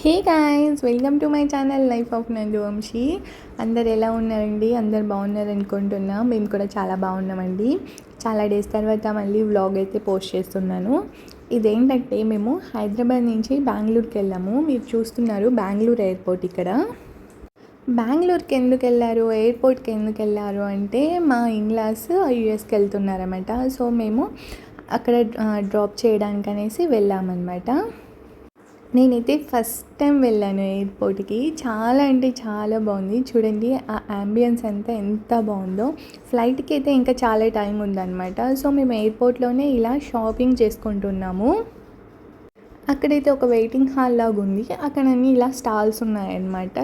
Hey guys, welcome to my channel life of నందు వంశీ. అందరు ఎలా ఉన్నారండి? అందరు బాగున్నారు అనుకుంటున్నా. మేము కూడా చాలా బాగున్నామండి. చాలా డేస్ తర్వాత మళ్ళీ వ్లాగ్ అయితే పోస్ట్ చేస్తున్నాను. ఇదేంటంటే మేము హైదరాబాద్ నుంచి బెంగళూరుకి వెళ్ళాము. మీరు చూస్తున్నారు బెంగళూరు ఎయిర్పోర్ట్ ఇక్కడ. బెంగళూరుకి ఎందుకు వెళ్ళారు, ఎయిర్పోర్ట్కి ఎందుకు వెళ్ళారు అంటే మా ఇన్లాస్ యూఎస్కి వెళ్తున్నారన్నమాట. సో మేము అక్కడ డ్రాప్ చేయడానికి అనేసి వెళ్ళామన్నమాట. నేనైతే ఫస్ట్ టైం వెళ్ళాను ఎయిర్పోర్ట్కి. చాలా అంటే చాలా బాగుంది. చూడండి ఆ అంబియన్స్ అంతా ఎంత బాగుందో. ఫ్లైట్కి అయితే ఇంకా చాలా టైం ఉందన్నమాట. సో మేము ఎయిర్పోర్ట్లోనే ఇలా షాపింగ్ చేసుకుంటున్నాము. అక్కడైతే ఒక వెయిటింగ్ హాల్ లాగా ఉంది. అక్కడ అన్నీ ఇలా స్టాల్స్ ఉన్నాయన్నమాట.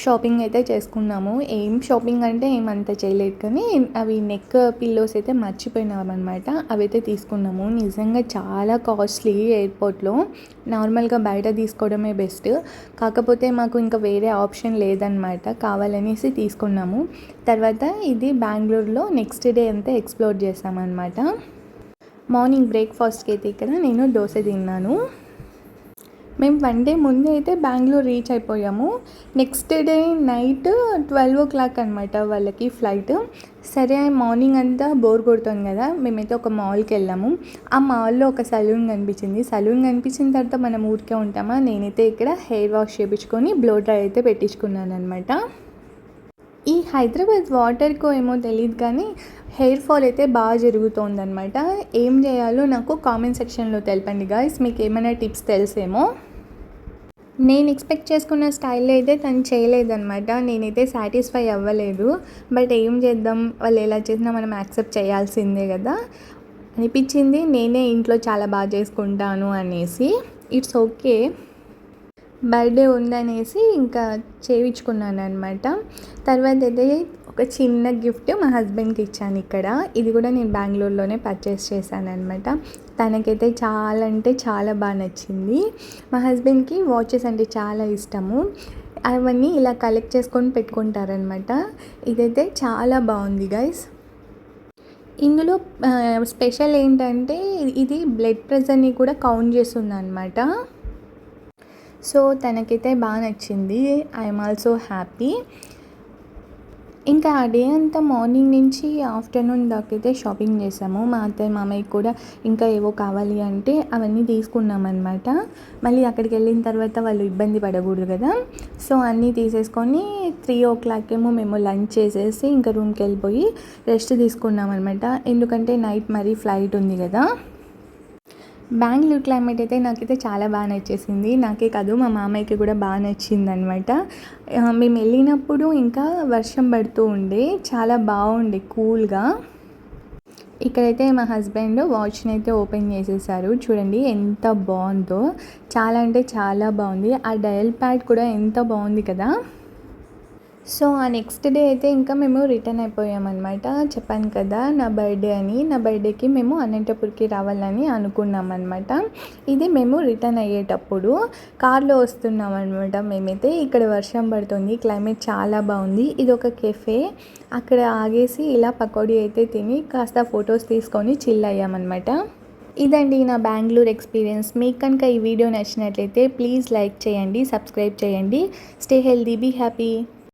షాపింగ్ అయితే చేసుకున్నాము. ఏం షాపింగ్ అంటే ఏమంత చేయలేదు, కానీ అవి నెక్ పిల్లోస్ అయితే మర్చిపోయినామన్నమాట. అవి అయితే తీసుకున్నాము. నిజంగా చాలా కాస్ట్లీ ఎయిర్పోర్ట్లో. నార్మల్గా బయట తీసుకోవడమే బెస్ట్. కాకపోతే మాకు ఇంకా వేరే ఆప్షన్ లేదనమాట, కావాలనేసి తీసుకున్నాము. తర్వాత ఇది బెంగళూరులో నెక్స్ట్ డే అంతా ఎక్స్ప్లోర్ చేసామన్నమాట. మార్నింగ్ బ్రేక్ఫాస్ట్కి అయితే ఇక్కడ నేను దోశ తిన్నాను. మేము 1 డే ముందే అయితే బెంగళూరు రీచ్ అయిపోయాము. నెక్స్ట్ డే నైట్ 12 o'clock అనమాట వాళ్ళకి ఫ్లైట్. సరే మార్నింగ్ అంతా బోర్ కొడుతుంది కదా, మేమైతే ఒక మాల్కి వెళ్ళాము. ఆ మాల్లో ఒక సలూన్ కనిపించిన తర్వాత మనం ఊరికే ఉంటామా. నేనైతే ఇక్కడ హెయిర్ వాష్ చేయించుకొని బ్లో డ్రై అయితే పెట్టించుకున్నాను అనమాట. ఈ హైదరాబాద్ వాటర్కో ఏమో తెలియదు, కానీ హెయిర్ ఫాల్ అయితే బాగా జరుగుతుందన్నమాట. ఏం చేయాలో నాకు కామెంట్ సెక్షన్లో తెలపండి గాయ్స్, మీకు ఏమైనా టిప్స్ తెలిసేమో. నేను ఎక్స్పెక్ట్ చేసుకున్న స్టైల్లో అయితే తను చేయలేదన్నమాట. నేనైతే సాటిస్ఫై అవ్వలేదు. బట్ ఏం చేద్దాం, వాళ్ళు ఎలా చేసినా మనం యాక్సెప్ట్ చేయాల్సిందే కదా అనిపించింది. నేనే ఇంట్లో చాలా బాగా చేసుకుంటాను అనేసి ఇట్స్ ఓకే. బర్త్డే ఉందనేసి ఇంకా చేయించుకున్నాను అనమాట. తర్వాత అయితే ఒక చిన్న గిఫ్ట్ మా హస్బెండ్కి ఇచ్చాను ఇక్కడ. ఇది కూడా నేను బెంగళూరులోనే పర్చేస్ చేశాను అనమాట. తనకైతే చాలా అంటే చాలా బాగా నచ్చింది. మా హస్బెండ్కి వాచెస్ అంటే చాలా ఇష్టము. అవన్నీ ఇలా కలెక్ట్ చేసుకొని పెట్టుకుంటారనమాట. ఇదైతే చాలా బాగుంది గైస్. ఇందులో స్పెషల్ ఏంటంటే ఇది బ్లడ్ ప్రెషర్ని కూడా కౌంట్ చేస్తుంది అనమాట. సో తనకైతే బాగా నచ్చింది. I'm also happy. ఇంకా ఆ డే అంతా మార్నింగ్ నుంచి ఆఫ్టర్నూన్ దాకైతే షాపింగ్ చేసాము. మా అత్తయ్య మామయ్య కూడా ఇంకా ఏవో కావాలి అంటే అవన్నీ తీసుకున్నామన్నమాట. మళ్ళీ అక్కడికి వెళ్ళిన తర్వాత వాళ్ళు ఇబ్బంది పడకూడదు కదా, సో అన్నీ తీసేసుకొని 3 o'clock ఏమో మేము లంచ్ చేసేసి ఇంకా రూమ్కి వెళ్ళిపోయి రెస్ట్ తీసుకున్నామన్నమాట. ఎందుకంటే నైట్ మరీ ఫ్లైట్ ఉంది కదా. బెంగళూరు క్లైమేట్ అయితే నాకైతే చాలా బాగా నచ్చేసింది. నాకే కాదు మా మామయ్యకి కూడా బాగా నచ్చింది అనమాట. మేము వెళ్ళినప్పుడు ఇంకా వర్షం పడుతూ ఉండే, చాలా బాగుండే కూల్గా. ఇక్కడైతే మా హస్బెండ్ వాచ్ని అయితే ఓపెన్ చేసేసారు. చూడండి ఎంత బాగుందో, చాలా అంటే చాలా బాగుంది. ఆ డయల్ ప్యాడ్ కూడా ఎంత బాగుంది కదా. సో ఆ నెక్స్ట్ డే అయితే ఇంకా మేము రిటర్న్ అయిపోయామన్నమాట. చెప్పాను కదా నా బర్త్డే అని. నా బర్త్డేకి మేము అనంతపూర్కి రావాలని అనుకున్నాం అనమాట. ఇది మేము రిటర్న్ అయ్యేటప్పుడు కార్లో వస్తున్నాం అనమాట. మేమైతే ఇక్కడ వర్షం పడుతుంది, క్లైమేట్ చాలా బాగుంది. ఇది ఒక కెఫే. అక్కడ ఆగేసి ఇలా పకోడీ అయితే తిని కాస్త ఫొటోస్ తీసుకొని చిల్ అయ్యామన్నమాట. ఇదండి నా బెంగళూరు ఎక్స్పీరియన్స్. మీకు కనుక ఈ వీడియో నచ్చినట్లయితే ప్లీజ్ లైక్ చేయండి, సబ్స్క్రైబ్ చేయండి. Stay healthy, be happy.